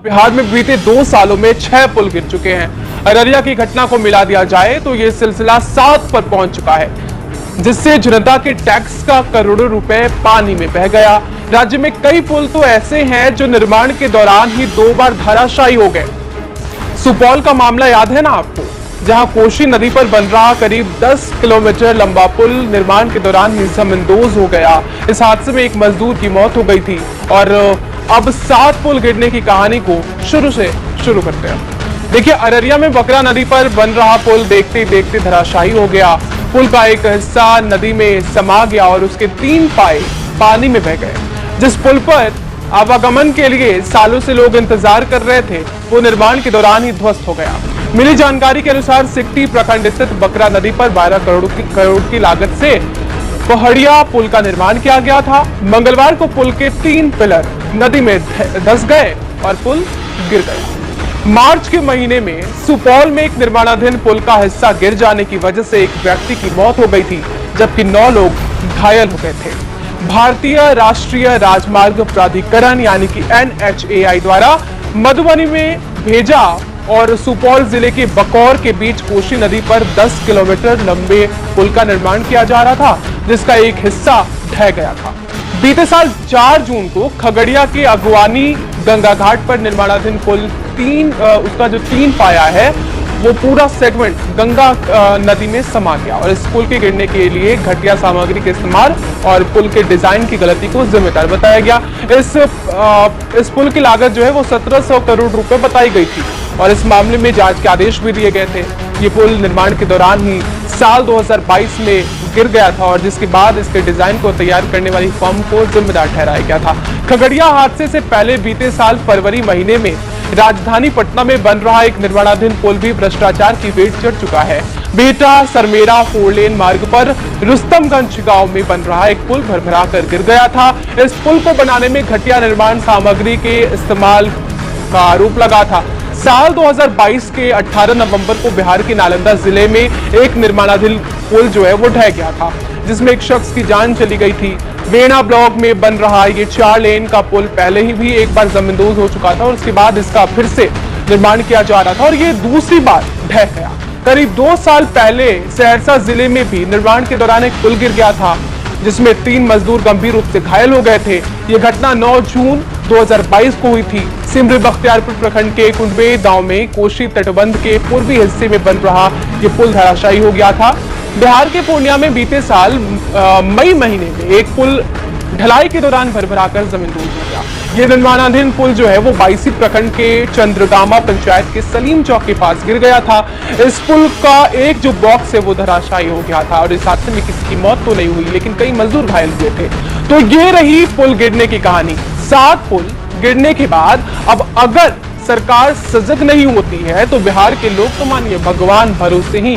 बिहार में बीते 2 सालों में 6 पुल गिर चुके हैं। अररिया की घटना को मिला दिया जाए तो ये सिलसिला 7 पर पहुंच चुका है, जिससे जनता के टैक्स का करोड़ों रुपए पानी में बह गया। राज्य में कई पुल तो ऐसे हैं जो निर्माण के दौरान ही 2 बार धराशायी हो गए। सुपौल का मामला याद है ना आपको, जहां कोसी नदी पर बन रहा करीब 10 किलोमीटर लंबा पुल निर्माण के दौरान ही जमींदोज हो गया। इस हादसे में एक मजदूर की मौत हो गई थी और अब 7 पुल गिरने की कहानी को शुरू करते हैं। देखिए, अररिया में बकरा नदी पर बन रहा पुल देखते देखते धराशायी हो गया। पुल का एक हिस्सा नदी में समा गया और उसके 3 पाए पानी में बह गए। जिस पुल पर आवागमन के लिए सालों से लोग इंतजार कर रहे थे, वो निर्माण के दौरान ही ध्वस्त हो गया। मिली जानकारी के अनुसार सिकटी प्रखंड स्थित बकरा नदी पर 12 करोड़ की लागत से पहाड़िया पुल का निर्माण किया गया था। मंगलवार को पुल के 3 पिलर नदी में धंस गए और पुल गिर गया। मार्च के महीने में सुपौल में एक निर्माणाधीन पुल का हिस्सा गिर जाने की वजह से एक व्यक्ति की मौत हो गई थी, जबकि 9 लोग घायल हो गए थे। भारतीय राष्ट्रीय राजमार्ग प्राधिकरण यानी कि NHAI द्वारा मधुबनी में भेजा और सुपौल जिले के बकौर के बीच कोसी नदी पर 10 किलोमीटर लंबे पुल का निर्माण किया जा रहा था, जिसका एक हिस्सा ढह गया था। बीते साल 4 जून को खगड़िया के अगवानी गंगा घाट पर निर्माणाधीन पुल उसका जो 3 पाया है, वो पूरा सेगमेंट गंगा नदी में समा गया और इस पुल के गिरने के लिए घटिया सामग्री के इस्तेमाल और पुल के डिजाइन की गलती को जिम्मेदार बताया गया। इस पुल की लागत जो है वो 1700 करोड़ रुपए बताई गई थी और इस मामले में जांच के आदेश भी दिए गए थे। ये पुल निर्माण के दौरान ही साल 2022 में गिर गया था और जिसके बाद इसके डिजाइन को तैयार करने वाली फर्म को जिम्मेदार ठहराया गया था। खगड़िया हादसे से पहले बीते साल फरवरी महीने में राजधानी पटना में बन रहा एक निर्माणाधीन पुल भी भ्रष्टाचार की भेंट चढ़ चुका है। बिहटा सरमेरा 4 लेन मार्ग पर रुस्तमगंज गांव में बन रहा एक पुल भरभरा कर गिर गया था। इस पुल को बनाने में घटिया निर्माण सामग्री के इस्तेमाल का आरोप लगा था। साल 2022 के 18 नवंबर को बिहार के नालंदा जिले में एक निर्माणाधीन पुल जो है वो ढह गया था, जिसमें एक शख्स की जान चली गई थी। वेणा ब्लॉक में बन रहा ये 4 लेन का पुल पहले ही भी एक बार जमींदोज हो चुका था और उसके बाद इसका फिर से निर्माण किया जा रहा था और ये दूसरी बार ढह गया। करीब 2 साल पहले सहरसा जिले में भी निर्माण के दौरान एक पुल गिर गया था, जिसमें 3 मजदूर गंभीर रूप से घायल हो गए थे। ये घटना 9 जून 2022 को हुई थी। सिमरी बख्तियारपुर प्रखंड के कुंडवे गांव में कोसी तटबंध के पूर्वी हिस्से में बन रहा ये पुल धराशायी हो गया था। बिहार के पूर्णिया में बीते साल मई महीने में एक पुल ढलाई के दौरान भरभराकर जमींदोज हो गया। ये निर्माणाधीन पुल जो है वो 22 प्रखंड के चंद्रगामा पंचायत के सलीम चौक के पास गिर गया था। इस पुल का एक जो बॉक्स है वो धराशायी हो गया था और इस हादसे में किसी की मौत तो नहीं हुई, लेकिन कई मजदूर घायल हुए थे। तो ये रही पुल गिरने की कहानी। 7 पुल गिरने के बाद अब अगर सरकार सजग नहीं होती है तो बिहार के लोग तो मानिए भगवान भरोसे ही